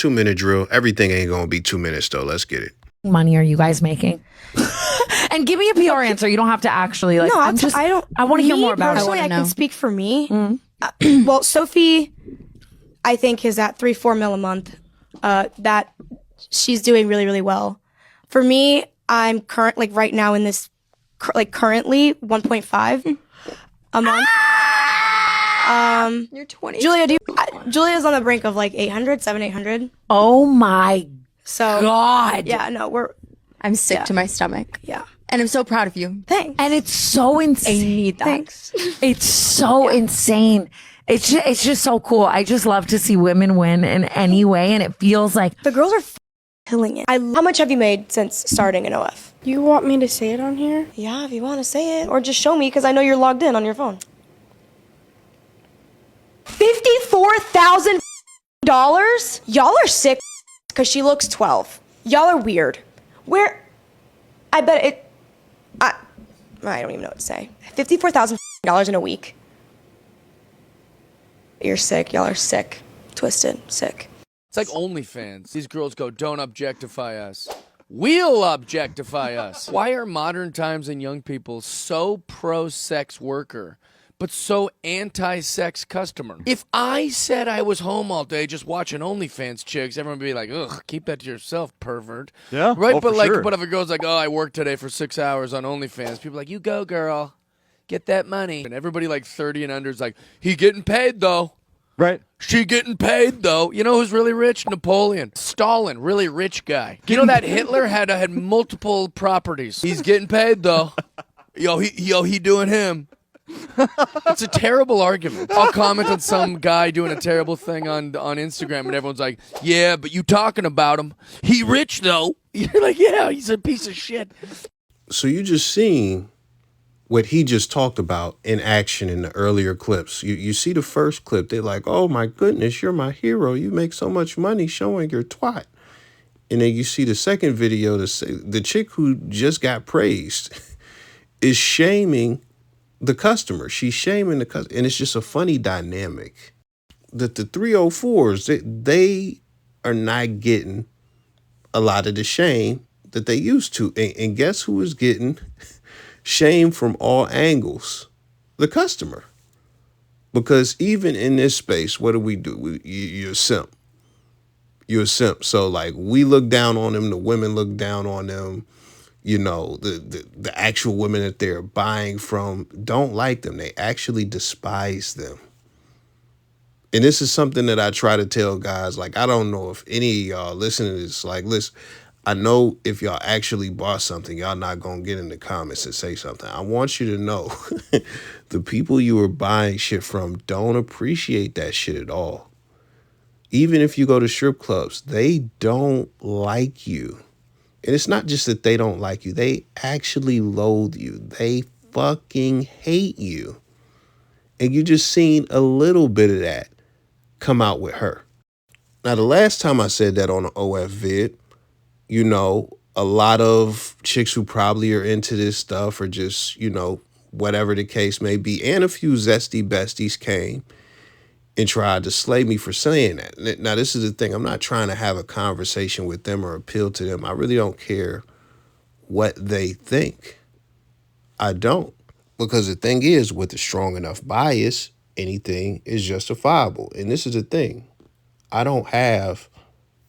2-minute drill. Everything ain't gonna be 2 minutes though. Let's get it. Money are you guys making? And give me a PR answer. You don't have to actually like. No, I want to hear more about it. Personally, I can speak for me. Mm-hmm. Sophie, I think is at 3-4 mil a month. That she's doing really, really well. For me, I'm right now in this currently 1.5 a month. You're 20. Julia, Julia's on the brink of like 800. Oh my God. Yeah, no, I'm sick to my stomach. Yeah. And I'm so proud of you. Thanks. And it's so insane. I need that. Thanks. It's so insane. It's just so cool. I just love to see women win in any way, and it feels like The girls are killing it. How much have you made since starting in OF? You want me to say it on here? Yeah, if you want to say it. Or just show me, because I know you're logged in on your phone. $54,000? Y'all are sick because she looks 12. Y'all are weird. I bet it... I don't even know what to say. $54,000 in a week. You're sick. Y'all are sick. Twisted. Sick. It's like OnlyFans. These girls go, don't objectify us. We'll objectify us. Why are modern times and young people so pro-sex worker, but so anti-sex customer? If I said I was home all day just watching OnlyFans chicks, everyone would be like, ugh, keep that to yourself, pervert. Yeah, right? But like, sure. but if a girl's like, oh, I worked today for 6 hours on OnlyFans, people are like, you go, girl. Get that money. And everybody like 30 and under is like, he getting paid though. Right. She getting paid though. You know who's really rich? Napoleon. Stalin, really rich guy. You know that Hitler had multiple properties. He's getting paid though. He doing him. It's a terrible argument. I'll comment on some guy doing a terrible thing on Instagram and everyone's like, yeah, but you talking about him. He rich though. You're like, yeah, he's a piece of shit. So you just seen what he just talked about in action in the earlier clips. You see the first clip, they're like, oh my goodness, you're my hero. You make so much money showing your twat. And then you see the second video, the chick who just got praised is shaming the customer. She's shaming the customer. And it's just a funny dynamic that the 304s, they are not getting a lot of the shame that they used to. And guess who is getting shame from all angles? The customer. Because even in this space, what do? You're a simp. You're a simp. So like we look down on them, the women look down on them. You know, the actual women that they're buying from don't like them. They actually despise them. And this is something that I try to tell guys. Like, I don't know if any of y'all listening to this, like, listen, I know if y'all actually bought something, y'all not going to get in the comments and say something. I want you to know the people you are buying shit from don't appreciate that shit at all. Even if you go to strip clubs, they don't like you. And it's not just that they don't like you. They actually loathe you. They fucking hate you. And you just seen a little bit of that come out with her. Now, the last time I said that on an OF vid, you know, a lot of chicks who probably are into this stuff or just, you know, whatever the case may be, and a few zesty besties came and tried to slay me for saying that. Now, this is the thing. I'm not trying to have a conversation with them or appeal to them. I really don't care what they think. I don't. Because the thing is, with a strong enough bias, anything is justifiable. And this is the thing. I don't have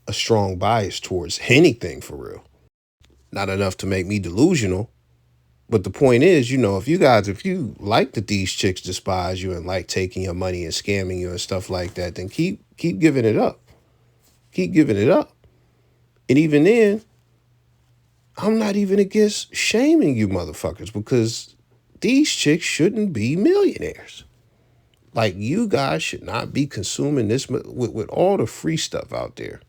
a strong bias towards anything for real. Not enough to make me delusional. But the point is, you know, if you like that these chicks despise you and like taking your money and scamming you and stuff like that, then keep giving it up. Keep giving it up. And even then, I'm not even against shaming you motherfuckers, because these chicks shouldn't be millionaires. Like, you guys should not be consuming this with all the free stuff out there.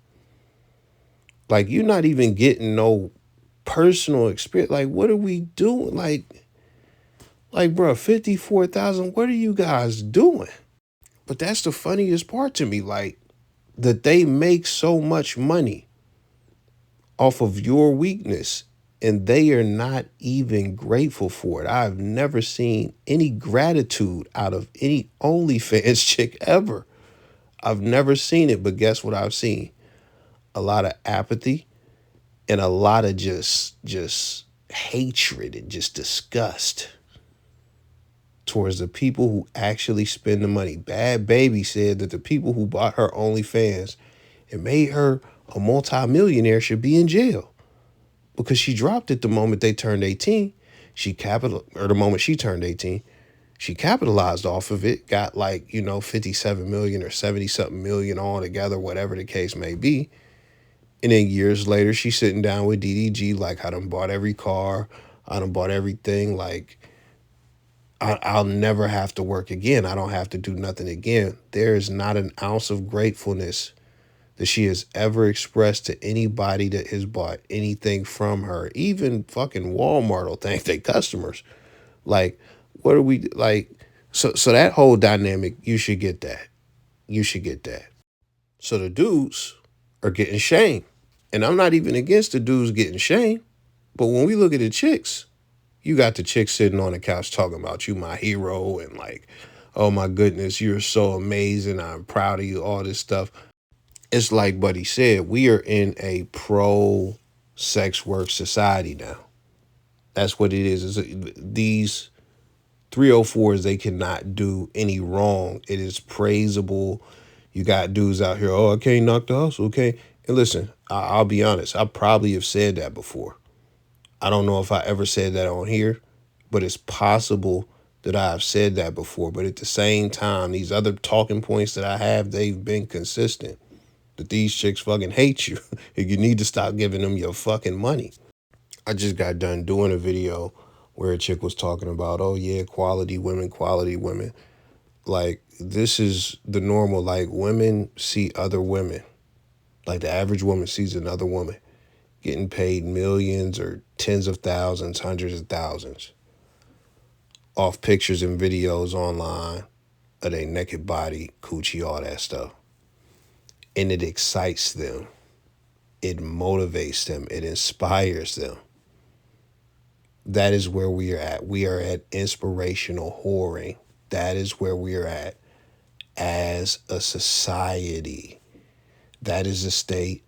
Like, you're not even getting no personal experience. Like, what are we doing? Like, bro, 54,000, what are you guys doing? But that's the funniest part to me, like, that they make so much money off of your weakness and they are not even grateful for it. I've never seen any gratitude out of any OnlyFans chick ever. I've never seen it, but guess what I've seen? a lot of apathy, and a lot of just hatred and just disgust towards the people who actually spend the money. Bad Baby said that the people who bought her OnlyFans and made her a multimillionaire should be in jail because she dropped it the moment they turned 18. The moment she turned 18, she capitalized off of it, got like, 57 million or 70 something million all together, whatever the case may be. And then years later, she's sitting down with DDG, like, I done bought every car, I done bought everything, like, I'll never have to work again. I don't have to do nothing again. There is not an ounce of gratefulness that she has ever expressed to anybody that has bought anything from her. Even fucking Walmart will thank their customers. Like, what are we, like, so that whole dynamic, you should get that. You should get that. So the dudes are getting shamed. And I'm not even against the dudes getting shamed. But when we look at the chicks, you got the chick sitting on the couch talking about you, my hero, and like, oh my goodness, you're so amazing. I'm proud of you, all this stuff. It's like Buddy said, we are in a pro-sex work society now. That's what it is. These 304s, they cannot do any wrong. It is praisable. You got dudes out here, oh, I can't knock the hustle, okay? And listen, I'll be honest, I probably have said that before. I don't know if I ever said that on here, but it's possible that I've said that before. But at the same time, these other talking points that I have, they've been consistent. That these chicks fucking hate you. And you need to stop giving them your fucking money. I just got done doing a video where a chick was talking about, oh yeah, quality women, quality women. Like, this is the normal, like, women see other women. Like, the average woman sees another woman getting paid millions or tens of thousands, hundreds of thousands off pictures and videos online of their naked body, coochie, all that stuff. And it excites them. It motivates them. It inspires them. That is where we are at. We are at inspirational whoring. That is where we are at as a society. That is the state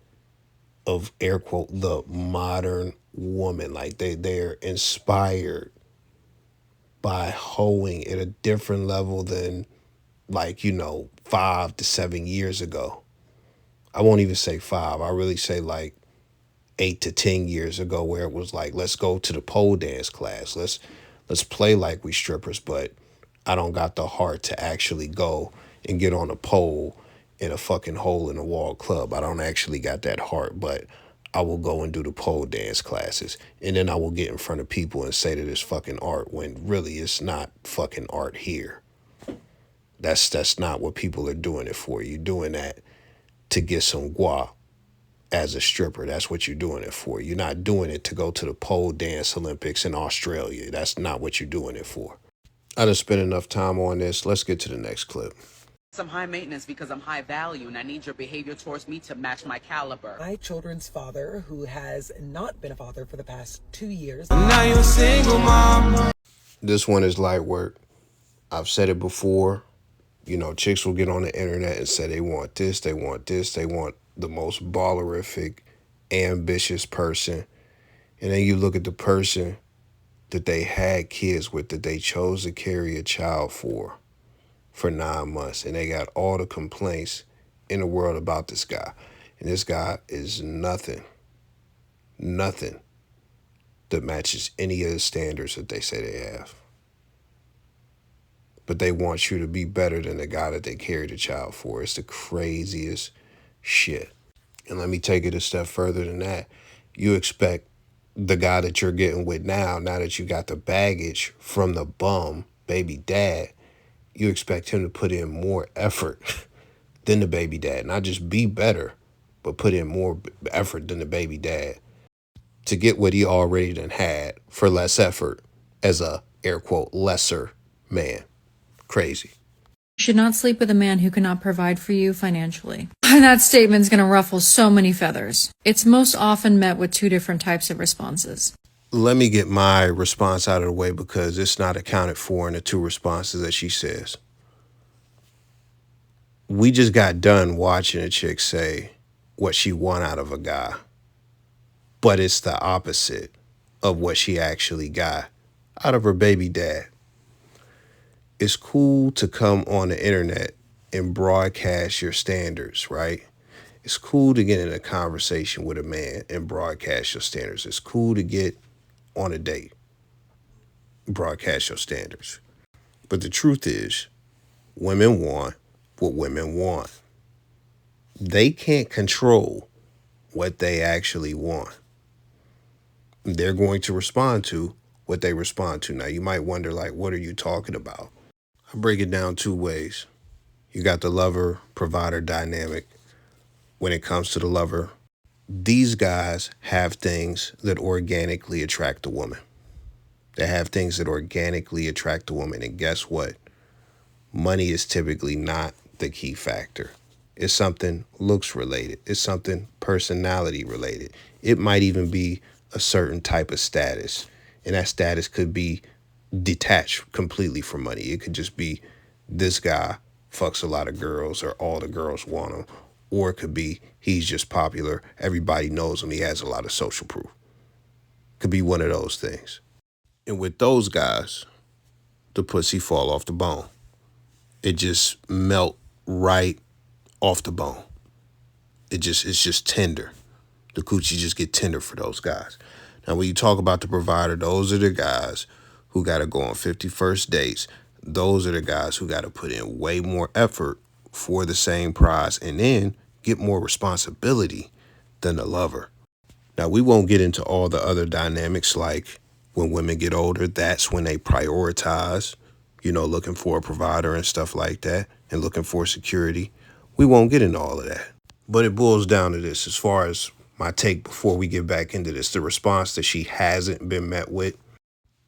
of, air quote, the modern woman. Like, they're inspired by hoeing at a different level than, like, 5 to 7 years ago. I won't even say 5. I really say like 8 to 10 years ago, where it was like, let's go to the pole dance class. Let's play like we strippers, but I don't got the heart to actually go and get on a pole in a fucking hole in the wall club. I don't actually got that heart, but I will go and do the pole dance classes. And then I will get in front of people and say that it's fucking art, when really it's not fucking art here. That's not what people are doing it for. You're doing that to get some guap as a stripper. That's what you're doing it for. You're not doing it to go to the pole dance Olympics in Australia. That's not what you're doing it for. I done spent enough time on this. Let's get to the next clip. I'm high maintenance because I'm high value and I need your behavior towards me to match my caliber. My children's father, who has not been a father for the past 2 years. Now you're single, mom. This one is light work. I've said it before. Chicks will get on the internet and say they want this, they want this, they want the most ballerific, ambitious person. And then you look at the person that they had kids with, that they chose to carry a child for 9 months. And they got all the complaints in the world about this guy. And this guy is nothing that matches any of the standards that they say they have. But they want you to be better than the guy that they carried a child for. It's the craziest shit. And let me take it a step further than that. You expect the guy that you're getting with now that you got the baggage from the bum, baby dad, you expect him to put in more effort than the baby dad. Not just be better, but put in more effort than the baby dad to get what he already done had for less effort as a, air quote, lesser man. Crazy. You should not sleep with a man who cannot provide for you financially. And that statement's going to ruffle so many feathers. It's most often met with 2 different types of responses. Let me get my response out of the way because it's not accounted for in the 2 responses that she says. We just got done watching a chick say what she want out of a guy, but it's the opposite of what she actually got out of her baby dad. It's cool to come on the internet and broadcast your standards, right? It's cool to get in a conversation with a man and broadcast your standards. It's cool to get on a date, broadcast your standards. But the truth is, women want what women want. They can't control what they actually want. They're going to respond to what they respond to. Now, you might wonder, like, what are you talking about? I break it down two ways. You got the lover provider dynamic. When it comes to the lover, these guys have things that organically attract the woman. They have things that organically attract the woman. And guess what? Money is typically not the key factor. It's something looks related. It's something personality related. It might even be a certain type of status. And that status could be detached completely from money. It could just be this guy fucks a lot of girls or all the girls want him. Or it could be he's just popular. Everybody knows him. He has a lot of social proof. Could be one of those things. And with those guys, the pussy fall off the bone. It just melt right off the bone. It's just tender. The coochie just get tender for those guys. Now, when you talk about the provider, those are the guys who got to go on 51st dates. Those are the guys who got to put in way more effort for the same prize and then get more responsibility than the lover. Now, we won't get into all the other dynamics, like when women get older, that's when they prioritize, looking for a provider and stuff like that and looking for security. We won't get into all of that. But it boils down to this, as far as my take before we get back into this, the response that she hasn't been met with.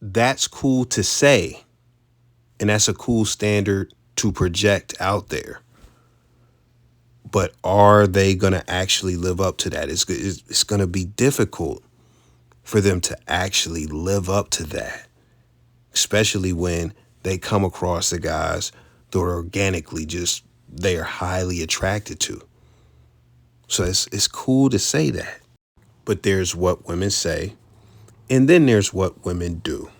That's cool to say. And that's a cool standard to project out there. But are they going to actually live up to that? It's going to be difficult for them to actually live up to that, especially when they come across the guys that are organically just, they are highly attracted to. So it's cool to say that. But there's what women say, and then there's what women do.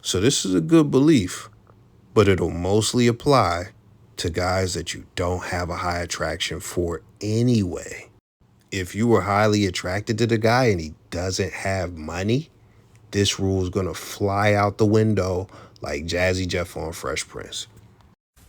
So this is a good belief, but it'll mostly apply to guys that you don't have a high attraction for anyway. If you were highly attracted to the guy and he doesn't have money, this rule is going to fly out the window like Jazzy Jeff on Fresh Prince.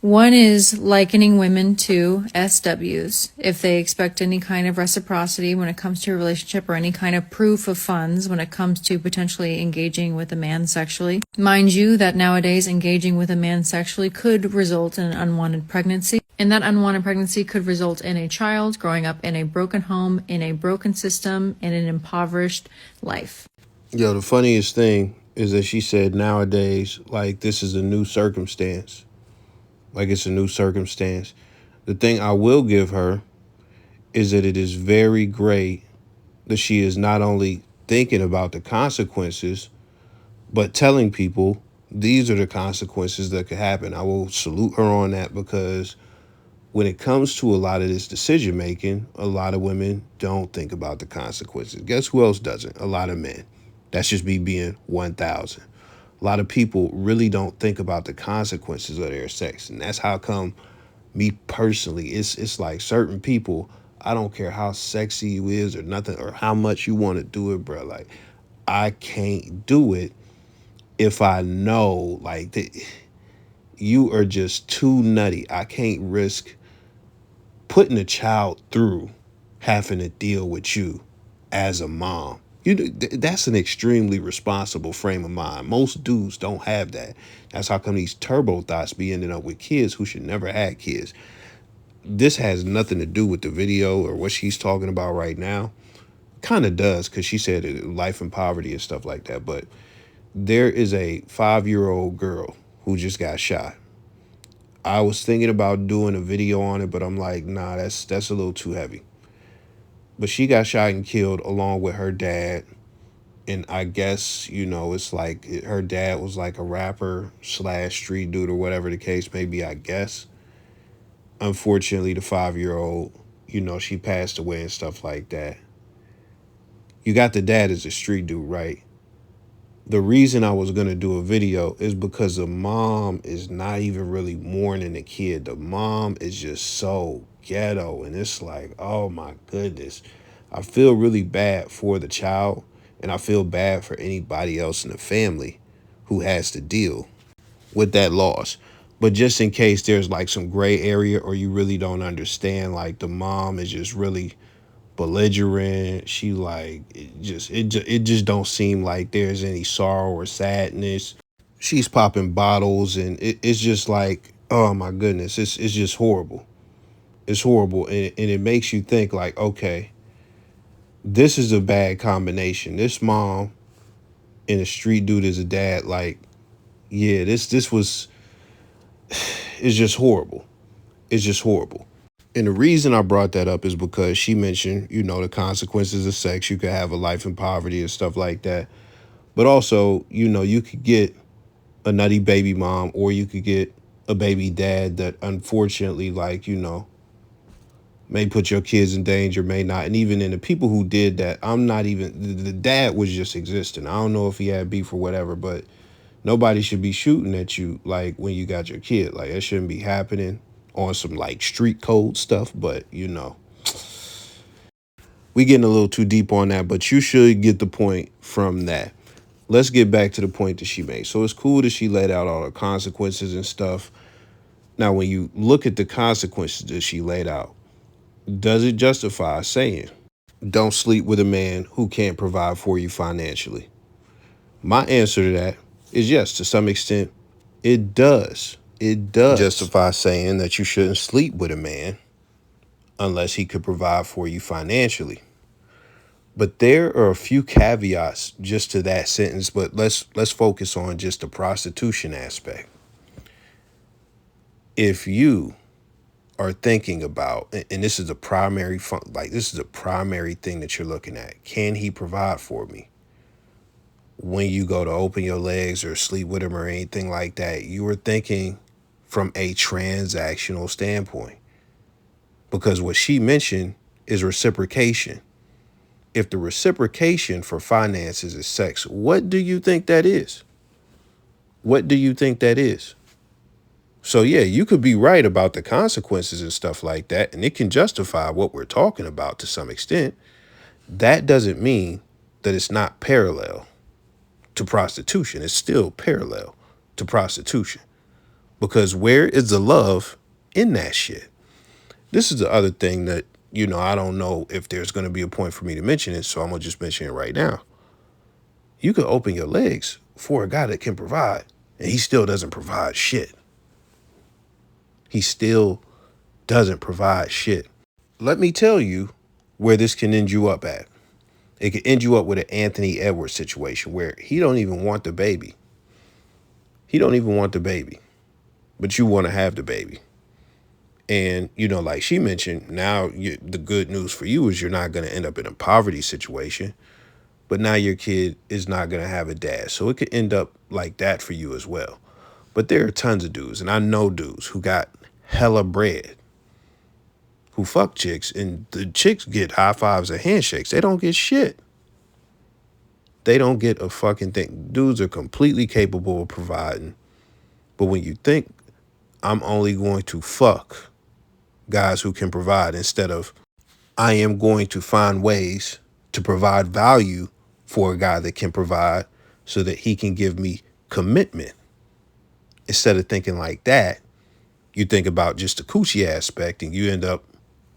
One is likening women to SWs. If they expect any kind of reciprocity when it comes to a relationship or any kind of proof of funds when it comes to potentially engaging with a man sexually. Mind you that nowadays engaging with a man sexually could result in an unwanted pregnancy. And that unwanted pregnancy could result in a child growing up in a broken home, in a broken system, in an impoverished life. Yo, the funniest thing is that she said nowadays, like, this is a new circumstance. Like, it's a new circumstance. The thing I will give her is that it is very great that she is not only thinking about the consequences, but telling people these are the consequences that could happen. I will salute her on that, because when it comes to a lot of this decision making, a lot of women don't think about the consequences. Guess who else doesn't? A lot of men. That's just me being 1,000. A lot of people really don't think about the consequences of their sex. And that's how come, me personally, it's like certain people, I don't care how sexy you is or nothing, or how much you want to do it, bro. Like, I can't do it if I know, like, that you are just too nutty. I can't risk putting a child through having to deal with you as a mom. That's an extremely responsible frame of mind. Most dudes don't have that. That's how come these turbo thoughts be ending up with kids who should never have kids. This has nothing to do with the video or what she's talking about right now. Kind of does, because she said life and poverty and stuff like that. But there is a 5-year-old girl who just got shot. I was thinking about doing a video on it, but I'm like, nah, that's a little too heavy. But she got shot and killed along with her dad. And I guess, it's like her dad was like a rapper / street dude or whatever the case may be, I guess. Unfortunately, the 5-year-old, she passed away and stuff like that. You got the dad as a street dude, right? The reason I was going to do a video is because the mom is not even really mourning the kid. The mom is just so ghetto. And it's like, oh my goodness. I feel really bad for the child. And I feel bad for anybody else in the family who has to deal with that loss. But just in case there's like some gray area or you really don't understand, like the mom is just really belligerent. She like it just don't seem like there's any sorrow or sadness. She's popping bottles and it's just like, oh my goodness, it's just horrible. It's horrible, and it makes you think like, okay, this is a bad combination. This mom and a street dude as a dad, like, yeah, this was, it's just horrible. It's just horrible. And the reason I brought that up is because she mentioned, the consequences of sex. You could have a life in poverty and stuff like that. But also, you could get a nutty baby mom, or you could get a baby dad that unfortunately, like, may put your kids in danger, may not. And even in the people who did that, the dad was just existing. I don't know if he had beef or whatever, but nobody should be shooting at you like when you got your kid. Like, that shouldn't be happening on some like street code stuff. But we getting a little too deep on that, but you should get the point from that. Let's get back to the point that she made. So it's cool that she laid out all the consequences and stuff. Now, when you look at the consequences that she laid out, does it justify saying, don't sleep with a man who can't provide for you financially? My answer to that is yes, to some extent, it does. It does justify saying that you shouldn't sleep with a man unless he could provide for you financially. But there are a few caveats just to that sentence, but let's focus on just the prostitution aspect. If you are thinking about, and this is a primary this is a primary thing that you're looking at, can he provide for me? When you go to open your legs or sleep with him or anything like that, you are thinking from a transactional standpoint. Because what she mentioned is reciprocation. If the reciprocation for finances is sex, what do you think that is? What do you think that is? So yeah, you could be right about the consequences and stuff like that, and it can justify what we're talking about to some extent. That doesn't mean that it's not parallel to prostitution. It's still parallel to prostitution. Because where is the love in that shit? This is the other thing that, I don't know if there's going to be a point for me to mention it, so I'm going to just mention it right now. You could open your legs for a guy that can provide, and he still doesn't provide shit. He still doesn't provide shit. Let me tell you where this can end you up at. It could end you up with an Anthony Edwards situation where he don't even want the baby. He don't even want the baby, but you want to have the baby. And, like she mentioned, now the good news for you is you're not going to end up in a poverty situation, but now your kid is not going to have a dad. So it could end up like that for you as well. But there are tons of dudes, and I know dudes who got hella bread, who fuck chicks, and the chicks get high fives and handshakes. They don't get shit. They don't get a fucking thing. Dudes are completely capable of providing. But when you think, I'm only going to fuck guys who can provide, instead of, I am going to find ways to provide value for a guy that can provide so that he can give me commitment. Instead of thinking like that, you think about just the coochie aspect, and you end up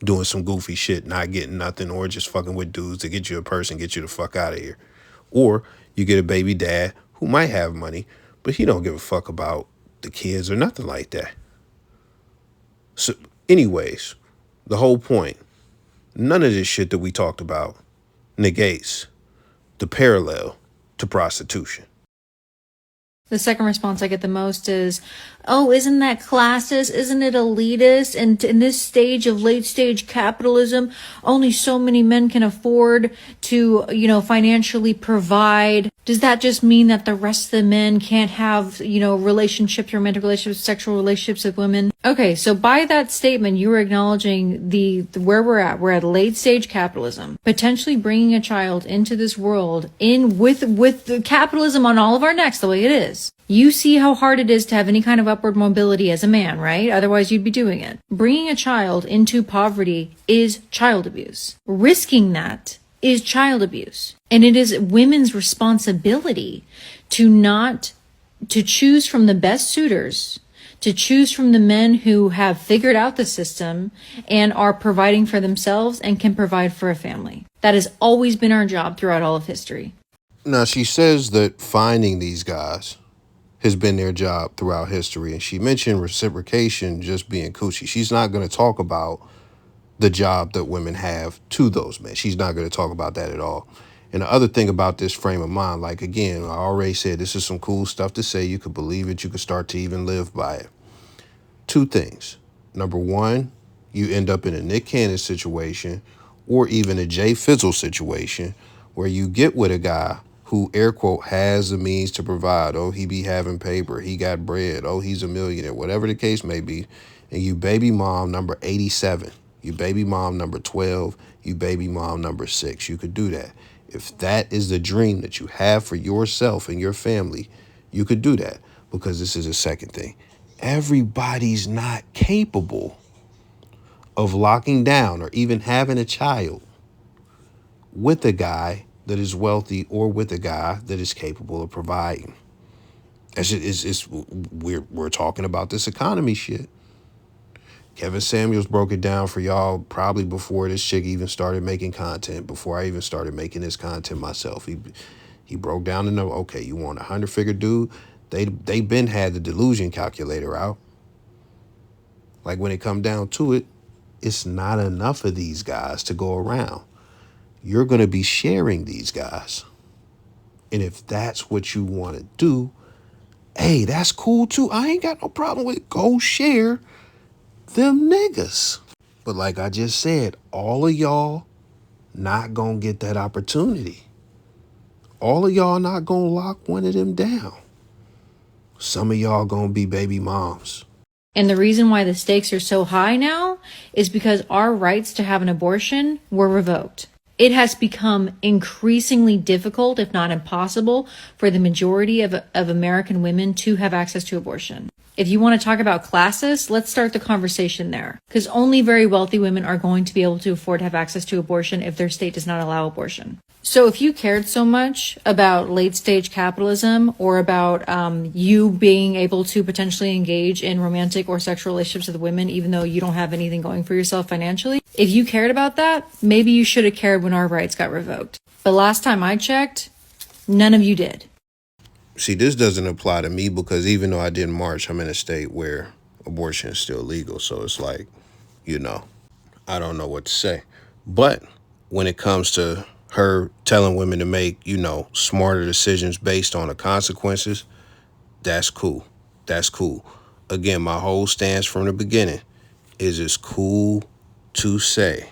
doing some goofy shit, not getting nothing, or just fucking with dudes to get you a purse and get you the fuck out of here. Or you get a baby dad who might have money, but he don't give a fuck about the kids or nothing like that. So anyways, the whole point, none of this shit that we talked about negates the parallel to prostitution. The second response I get the most is, oh, isn't that classist? Isn't it elitist? And in this stage of late stage capitalism, only so many men can afford to, financially provide, does that just mean that the rest of the men can't have, relationships, romantic relationships, sexual relationships with women? Okay, so by that statement, you were acknowledging the where we're at. We're at late stage capitalism, potentially bringing a child into this world with the capitalism on all of our necks the way it is. You see how hard it is to have any kind of upward mobility as a man, right? Otherwise, you'd be doing it. Bringing a child into poverty is child abuse. Risking that is child abuse. And it is women's responsibility to choose from the best suitors, to choose from the men who have figured out the system and are providing for themselves and can provide for a family. That has always been our job throughout all of history. Now, she says that finding these guys has been their job throughout history. And she mentioned reciprocation just being coochie. She's not going to talk about the job that women have to those men. She's not going to talk about that at all. And the other thing about this frame of mind, like, again, I already said this is some cool stuff to say. You could believe it. You could start to even live by it. Two things. Number one, you end up in a Nick Cannon situation or even a Jay Fizzle situation where you get with a guy who, air quote, has the means to provide. Oh, he be having paper. He got bread. Oh, he's a millionaire. Whatever the case may be. And you baby mom number 87. You baby mom number 12. You baby mom number 6. You could do that. If that is the dream that you have for yourself and your family, you could do that. Because this is a second thing. Everybody's not capable of locking down or even having a child with a guy that is wealthy or with a guy that is capable of providing. We're talking about this economy shit. Kevin Samuels broke it down for y'all probably before this chick even started making content, before I even started making this content myself. He broke down the number. Okay, you want a 100-figure dude? They been had the delusion calculator out. Like, when it come down to it, it's not enough of these guys to go around. You're going to be sharing these guys. And if that's what you want to do, hey, that's cool too. I ain't got no problem with it. Go share them niggas. But like I just said, all of y'all not going to get that opportunity. All of y'all not going to lock one of them down. Some of y'all going to be baby moms. And the reason why the stakes are so high now is because our rights to have an abortion were revoked. It has become increasingly difficult, if not impossible, for the majority of American women to have access to abortion. If you want to talk about classes, let's start the conversation there. Because only very wealthy women are going to be able to afford to have access to abortion if their state does not allow abortion. So if you cared so much about late stage capitalism or about you being able to potentially engage in romantic or sexual relationships with women, even though you don't have anything going for yourself financially, if you cared about that, maybe you should have cared when our rights got revoked. But last time I checked, none of you did. See, this doesn't apply to me because even though I didn't march, I'm in a state where abortion is still legal. So it's like, I don't know what to say. But when it comes to her telling women to make, smarter decisions based on the consequences, that's cool. That's cool. Again, my whole stance from the beginning is it's cool to say.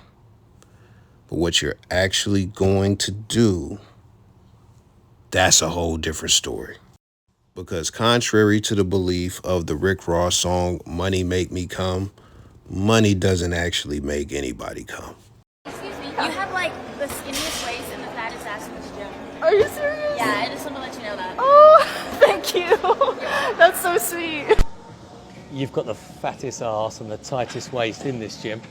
But what you're actually going to do, that's a whole different story. Because contrary to the belief of the Rick Ross song, Money Make Me Come, money doesn't actually make anybody come. Excuse me, you have like the skinniest waist and the fattest ass in this gym. Are you serious? Yeah, I just want to let you know that. Oh, thank you. That's so sweet. You've got the fattest ass and the tightest waist in this gym.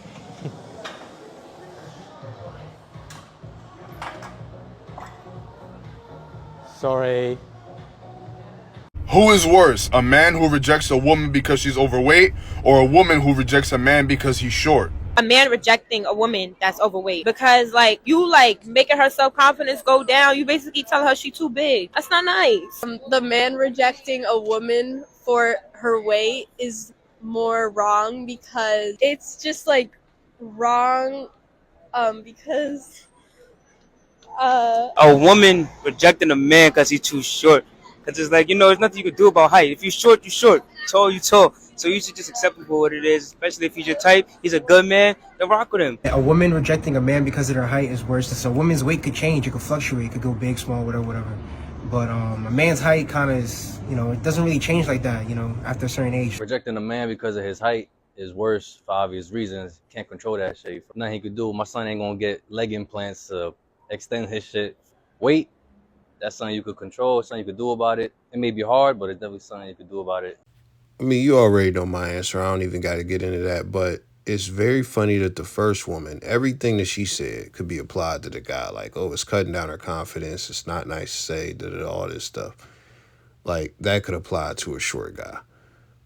Sorry. Who is worse, a man who rejects a woman because she's overweight or a woman who rejects a man because he's short? A man rejecting a woman that's overweight because you making her self-confidence go down. You basically tell her she's too big. That's not nice. The man rejecting a woman for her weight is more wrong because it's just wrong because a woman rejecting a man because he's too short. Because it's there's nothing you can do about height. If you're short, you're short. Tall, you tall. So you should just accept him for what it is, especially if he's your type. He's a good man. Then rock with him. A woman rejecting a man because of their height is worse. So a woman's weight could change. It could fluctuate. It could go big, small, whatever. But a man's height kind of is, it doesn't really change like that, after a certain age. Rejecting a man because of his height is worse for obvious reasons. Can't control that shit. Nothing he could do. My son ain't gonna get leg implants to extend his shit. Weight, that's something you could control, something you could do about it. It may be hard, but it's definitely something you could do about it. I mean, you already know my answer. I don't even got to get into that. But it's very funny that the first woman, everything that she said could be applied to the guy. Like, oh, it's cutting down her confidence. It's not nice to say, all this stuff. Like, that could apply to a short guy.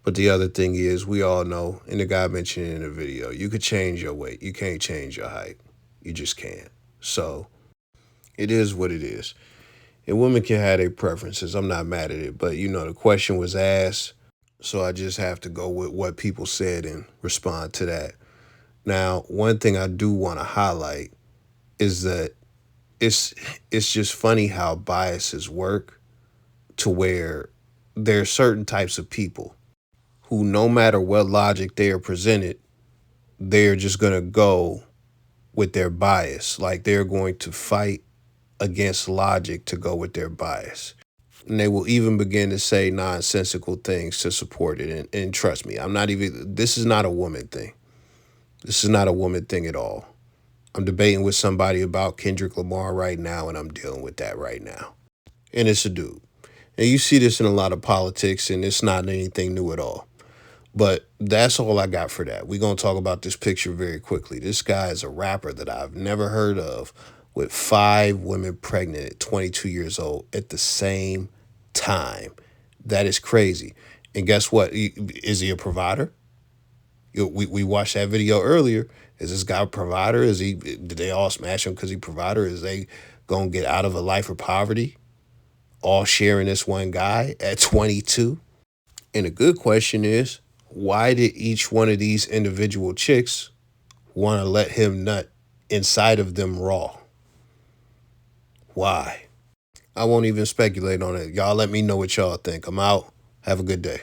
But the other thing is, we all know, and the guy mentioned it in the video, you could change your weight. You can't change your height. You just can't. So it is what it is. And women can have their preferences. I'm not mad at it. But, the question was asked, so I just have to go with what people said and respond to that. Now, one thing I do want to highlight is that it's just funny how biases work to where there are certain types of people who, no matter what logic they are presented, they're just going to go with their bias. Like, they're going to fight against logic to go with their bias. And they will even begin to say nonsensical things to support it. And trust me, this is not a woman thing. This is not a woman thing at all. I'm debating with somebody about Kendrick Lamar right now, and I'm dealing with that right now. And it's a dude. And you see this in a lot of politics, and it's not anything new at all. But that's all I got for that. We're going to talk about this picture very quickly. This guy is a rapper that I've never heard of, with 5 women pregnant at 22 years old at the same time. That is crazy. And guess what? Is he a provider? We watched that video earlier. Is this guy a provider? Did they all smash him because he provider? Is they going to get out of a life of poverty, all sharing this one guy at 22? And the good question is, why did each one of these individual chicks want to let him nut inside of them raw? Why? I won't even speculate on it. Y'all let me know what y'all think. I'm out. Have a good day.